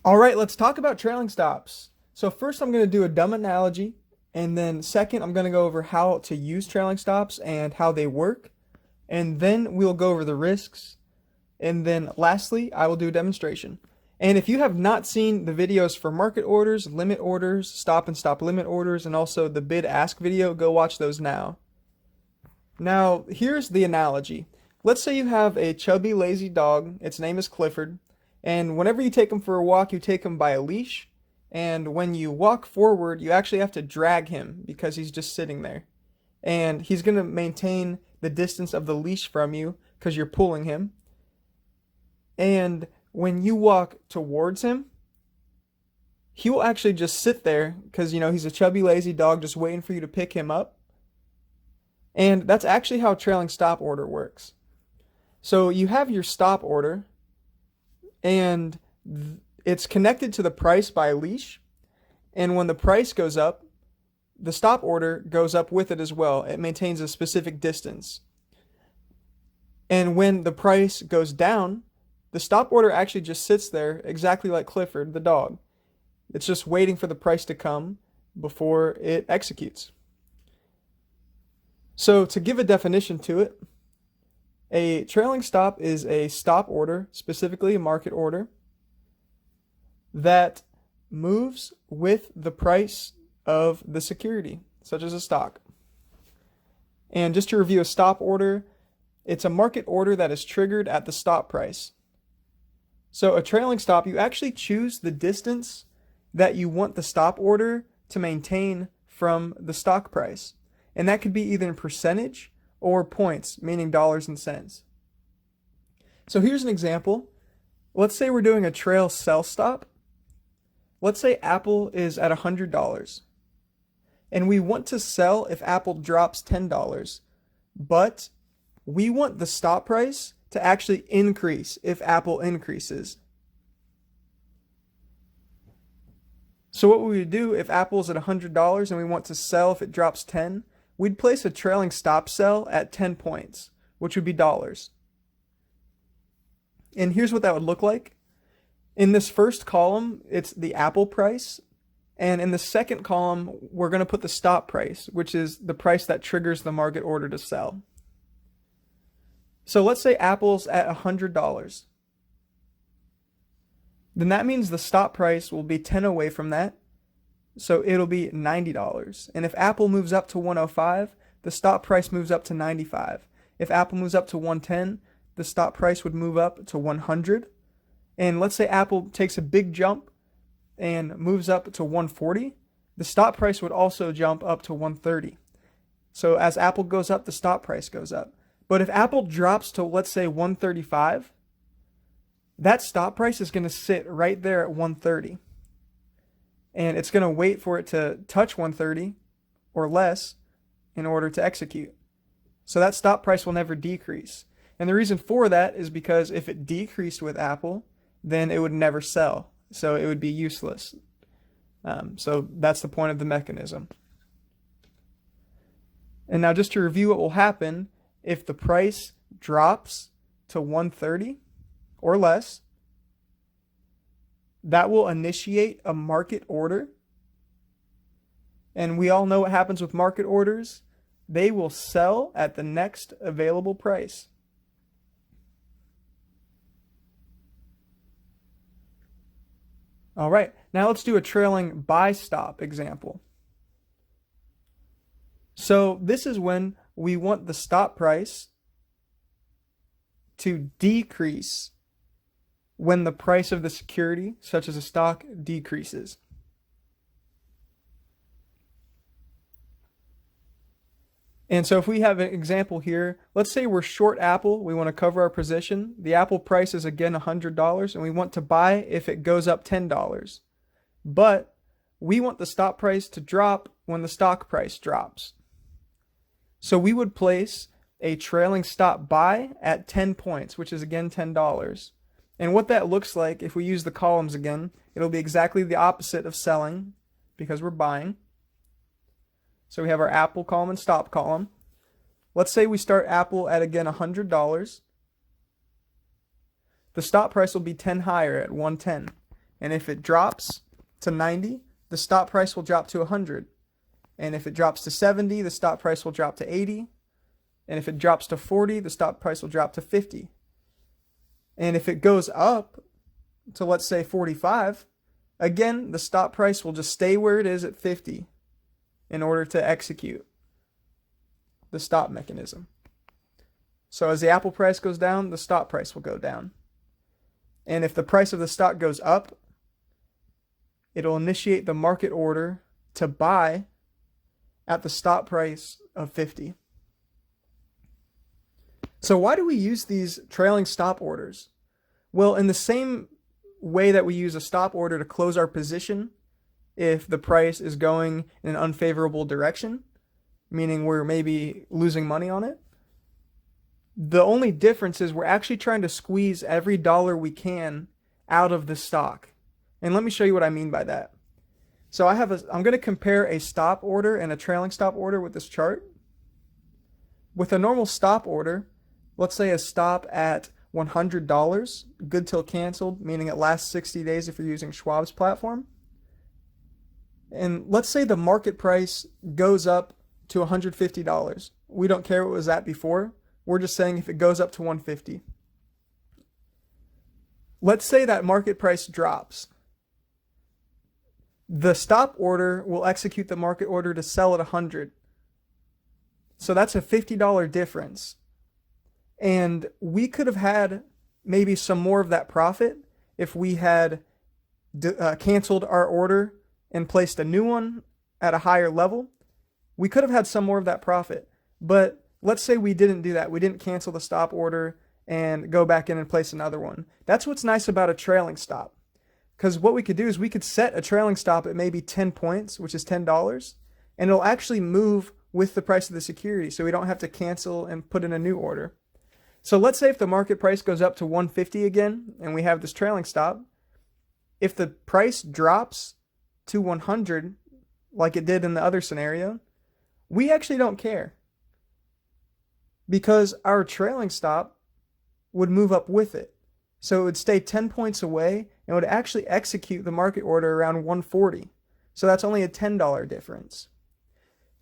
All right, let's talk about trailing stops. So first I'm going to do a dumb analogy, and then second I'm going to go over how to use trailing stops and how they work, and then we'll go over the risks, and then lastly I will do a demonstration. And if you have not seen the videos for market orders, limit orders, stop and stop limit orders, and also the bid ask video, go watch those now. Now, here's the analogy. Let's say you have a chubby, lazy dog. Its name is Clifford. And whenever you take him for a walk, you take him by a leash. And when you walk forward, you actually have to drag him because he's just sitting there. And he's going to maintain the distance of the leash from you because you're pulling him. And when you walk towards him, he will actually just sit there because, he's a chubby, lazy dog just waiting for you to pick him up. And that's actually how trailing stop order works. So you have your stop order, and it's connected to the price by a leash. And when the price goes up, the stop order goes up with it as well. It maintains a specific distance. And when the price goes down, the stop order actually just sits there exactly like Clifford, the dog. It's just waiting for the price to come before it executes. So to give a definition to it, a trailing stop is a stop order, specifically a market order, that moves with the price of the security, such as a stock. And just to review a stop order, it's a market order that is triggered at the stop price. So a trailing stop, you actually choose the distance that you want the stop order to maintain from the stock price. And that could be either in percentage or points, meaning dollars and cents. So here's an example. Let's say we're doing a trail sell stop. Let's say Apple is at $100. And we want to sell if Apple drops $10. But we want the stop price to actually increase if Apple increases. So what we would do if Apple's at $100 and we want to sell if it drops 10, we'd place a trailing stop sell at 10 points, which would be dollars. And here's what that would look like. In this first column, it's the Apple price. And in the second column, we're going to put the stop price, which is the price that triggers the market order to sell. So let's say Apple's at $100. Then that means the stop price will be 10 away from that. So it'll be $90. And if Apple moves up to 105, the stop price moves up to 95. If Apple moves up to 110, the stop price would move up to 100. And let's say Apple takes a big jump and moves up to 140, the stop price would also jump up to 130. So as Apple goes up, the stop price goes up. But if Apple drops to, let's say, 135, that stop price is going to sit right there at 130. And it's going to wait for it to touch 130 or less in order to execute. So that stop price will never decrease. And the reason for that is because if it decreased with Apple, then it would never sell. So it would be useless. So that's the point of the mechanism. And now just to review what will happen, if the price drops to 130 or less, that will initiate a market order. And we all know what happens with market orders. They will sell at the next available price. All right, now let's do a trailing buy stop example. So this is when we want the stop price to decrease when the price of the security, such as a stock, decreases. And so if we have an example here, let's say we're short Apple, we want to cover our position. The Apple price is again $100 and we want to buy if it goes up $10. But we want the stop price to drop when the stock price drops. So we would place a trailing stop buy at 10 points, which is again $10. And what that looks like, if we use the columns again, it'll be exactly the opposite of selling because we're buying. So we have our Apple column and stop column. Let's say we start Apple at, again, $100. The stop price will be 10 higher at 110. And if it drops to 90, the stop price will drop to 100. And if it drops to 70, the stop price will drop to 80. And if it drops to 40, the stop price will drop to 50. And if it goes up to, let's say, 45, again, the stop price will just stay where it is at 50 in order to execute the stop mechanism. So as the Apple price goes down, the stop price will go down. And if the price of the stock goes up, it'll initiate the market order to buy at the stop price of 50. So why do we use these trailing stop orders? Well, in the same way that we use a stop order to close our position if the price is going in an unfavorable direction, meaning we're maybe losing money on it, the only difference is we're actually trying to squeeze every dollar we can out of the stock. And let me show you what I mean by that. So I'm going to compare a stop order and a trailing stop order with this chart. With a normal stop order, let's say a stop at $100, good till canceled, meaning it lasts 60 days if you're using Schwab's platform. And let's say the market price goes up to $150. We don't care what it was at before. We're just saying if it goes up to $150. Let's say that market price drops. The stop order will execute the market order to sell at $100. So that's a $50 difference. And we could have had maybe some more of that profit if we had canceled our order and placed a new one at a higher level. We could have had some more of that profit. But let's say we didn't do that. We didn't cancel the stop order and go back in and place another one. That's what's nice about a trailing stop. Because what we could do is we could set a trailing stop at maybe 10 points, which is $10, and it'll actually move with the price of the security, so we don't have to cancel and put in a new order. So let's say if the market price goes up to 150 again, and we have this trailing stop, if the price drops to 100, like it did in the other scenario, we actually don't care. Because our trailing stop would move up with it. So it would stay 10 points away and would actually execute the market order around 140. So that's only a $10 difference.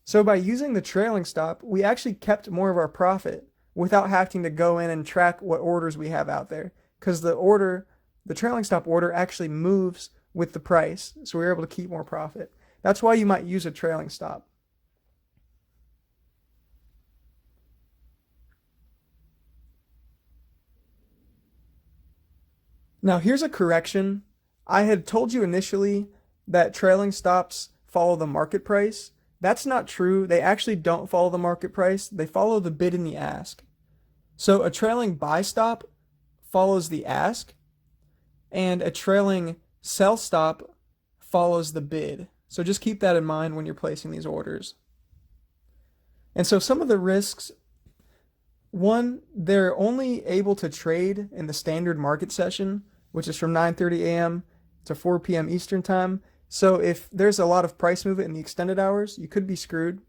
So by using the trailing stop, we actually kept more of our profit without having to go in and track what orders we have out there. Because the trailing stop order actually moves with the price. So we're able to keep more profit. That's why you might use a trailing stop. Now here's a correction. I had told you initially that trailing stops follow the market price. That's not true. They actually don't follow the market price. They follow the bid and the ask. So a trailing buy stop follows the ask, and a trailing sell stop follows the bid. So just keep that in mind when you're placing these orders. And so some of the risks, one, they're only able to trade in the standard market session, which is from 9:30 a.m. to 4 p.m. Eastern time. So if there's a lot of price movement in the extended hours, you could be screwed.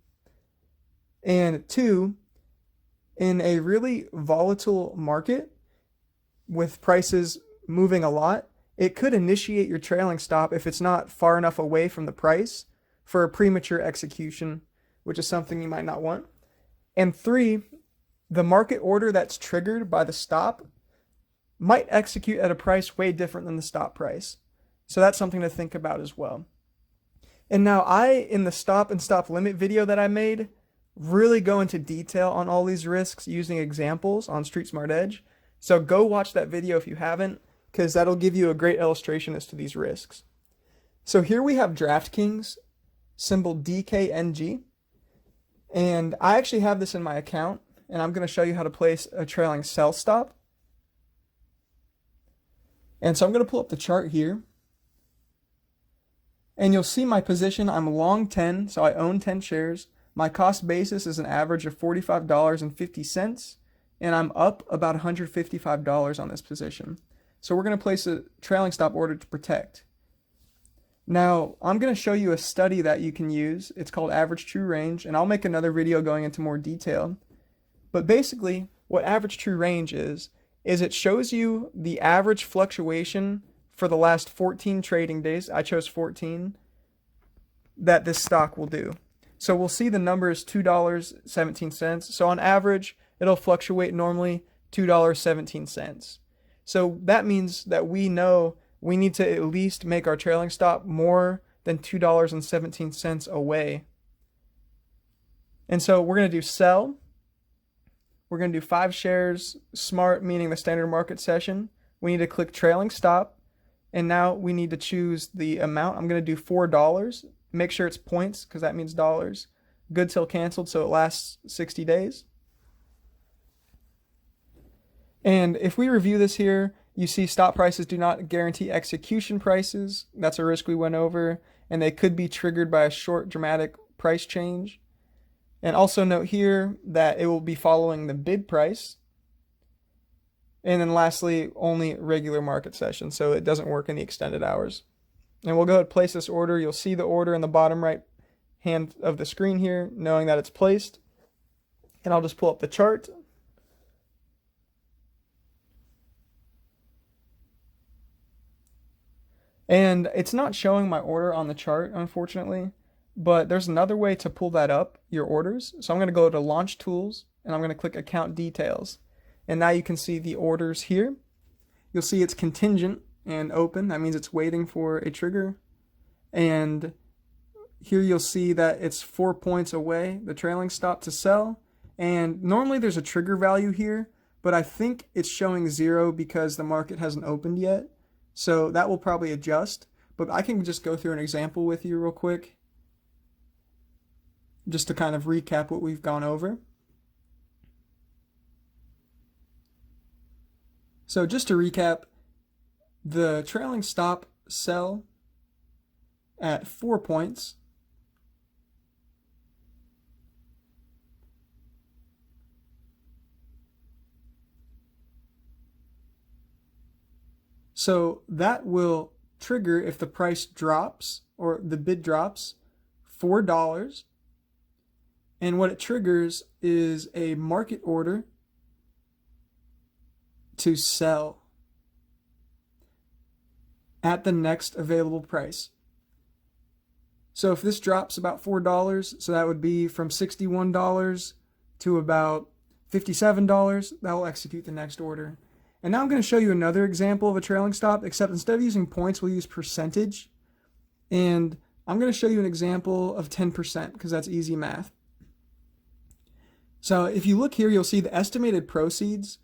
And two, in a really volatile market with prices moving a lot, it could initiate your trailing stop if it's not far enough away from the price for a premature execution, which is something you might not want. And three, the market order that's triggered by the stop might execute at a price way different than the stop price. So that's something to think about as well. And now in the stop and stop limit video that I made, really go into detail on all these risks using examples on Street Smart Edge. So go watch that video if you haven't, because that'll give you a great illustration as to these risks. So here we have DraftKings, symbol DKNG. And I actually have this in my account, and I'm going to show you how to place a trailing sell stop. And so I'm going to pull up the chart here. And you'll see my position. I'm long 10, so I own 10 shares. My cost basis is an average of $45.50, and I'm up about $155 on this position. So we're going to place a trailing stop order to protect. Now, I'm going to show you a study that you can use. It's called Average True Range, and I'll make another video going into more detail. But basically, what Average True Range is it shows you the average fluctuation for the last 14 trading days, I chose 14, that this stock will do. So we'll see the number is $2.17. So on average, it'll fluctuate normally $2.17. So that means that we know we need to at least make our trailing stop more than $2.17 away. And so we're going to do sell. We're going to do 5 shares smart, meaning the standard market session. We need to click trailing stop. And now we need to choose the amount. I'm going to do $4. Make sure it's points because that means dollars. Good till canceled, so it lasts 60 days. And if we review this here, you see stop prices do not guarantee execution prices. That's a risk we went over. And they could be triggered by a short dramatic price change. And also note here that it will be following the bid price. And then lastly, only regular market sessions, so it doesn't work in the extended hours. And we'll go ahead and place this order. You'll see the order in the bottom right hand of the screen here, knowing that it's placed. And I'll just pull up the chart. And it's not showing my order on the chart, unfortunately, but there's another way to pull that up, your orders. So I'm going to go to Launch Tools, and I'm going to click Account Details. And now you can see the orders here. You'll see it's contingent and open. That means it's waiting for a trigger. And here you'll see that it's 4 points away, the trailing stop to sell. And normally there's a trigger value here, but I think it's showing 0 because the market hasn't opened yet. So that will probably adjust. But I can just go through an example with you real quick, just to kind of recap what we've gone over. So just to recap, the trailing stop sell at 4 points so that will trigger if the price drops or the bid drops $4, and what it triggers is a market order to sell at the next available price. So if this drops about $4, so that would be from $61 to about $57, that will execute the next order. And now I'm going to show you another example of a trailing stop, except instead of using points, we'll use percentage. And I'm going to show you an example of 10% because that's easy math. So if you look here, you'll see the estimated proceeds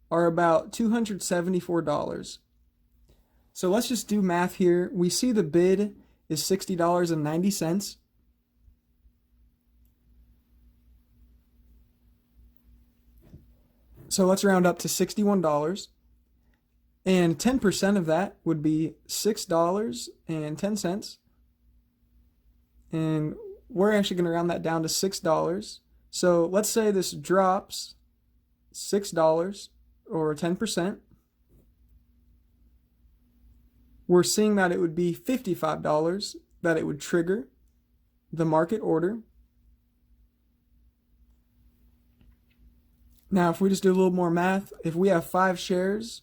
are about $274. So let's just do math here. We see the bid is $60.90. So let's round up to $61. And 10% of that would be $6.10. And we're actually going to round that down to $6. So let's say this drops $6 or 10%. We're seeing that it would be $55 that it would trigger the market order. Now, if we just do a little more math, if we have 5 shares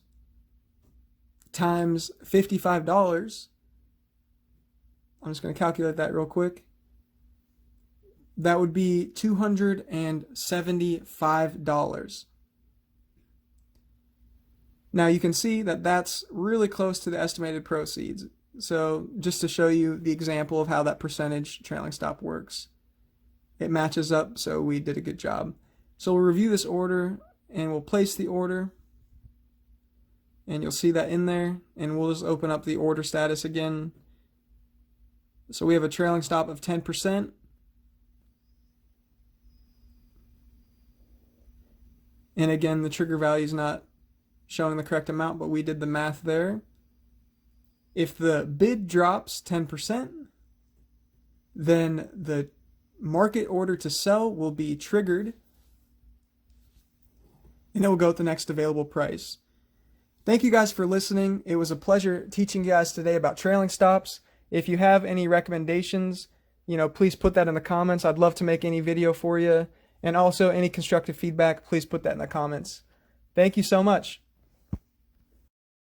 times $55, I'm just going to calculate that real quick. That would be $275. Now you can see that that's really close to the estimated proceeds. So just to show you the example of how that percentage trailing stop works, it matches up, so we did a good job. So we'll review this order and we'll place the order, and you'll see that in there, and we'll just open up the order status again. So we have a trailing stop of 10%. And again, the trigger value is not showing the correct amount, but we did the math there. If the bid drops 10%, then the market order to sell will be triggered, and it will go at the next available price. Thank you guys for listening. It was a pleasure teaching you guys today about trailing stops. If you have any recommendations, please put that in the comments. I'd love to make any video for you. And also any constructive feedback, please put that in the comments. Thank you so much.